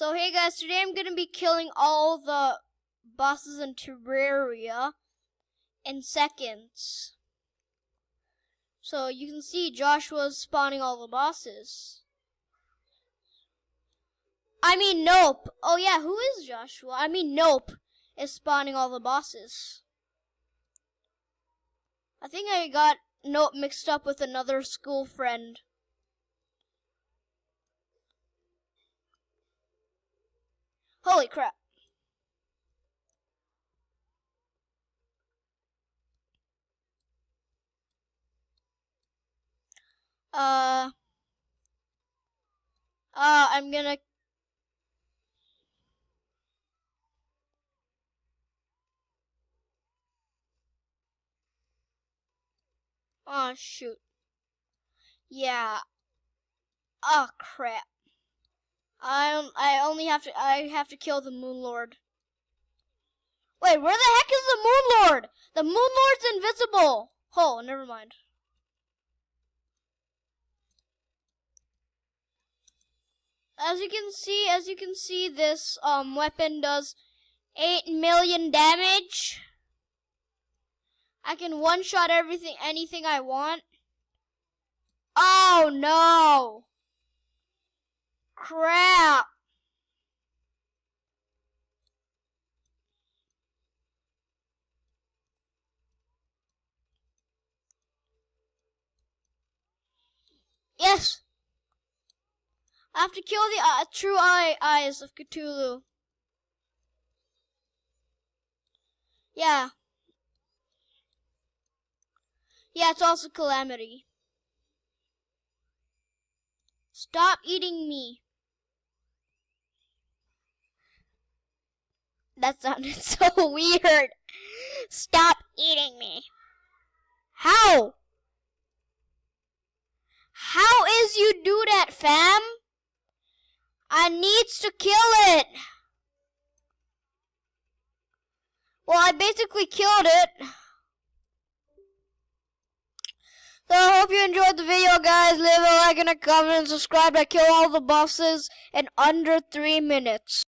So hey guys, today I'm gonna be killing all the bosses in Terraria in seconds. So you can see Joshua's spawning all the bosses. Nope. Oh yeah, who is Joshua? Nope is spawning all the bosses. I think I got Nope mixed up with another school friend. Holy crap. I'm gonna... Oh, shoot. Yeah. Oh, crap. I have to kill the Moon Lord. Wait, where the heck is the Moon Lord? The Moon Lord's invisible. Oh, never mind. As you can see, this weapon does 8 million damage. I can one-shot anything I want. Oh no! Crap! Yes! I have to kill the true eyes of Cthulhu. Yeah. Yeah, it's also Calamity. Stop eating me. That sounded so weird. Stop eating me. How? How is you do that, fam? I needs to kill it. Well, I basically killed it. So I hope you enjoyed the video, guys. Leave a like and a comment and subscribe. I kill all the bosses in under 3 minutes.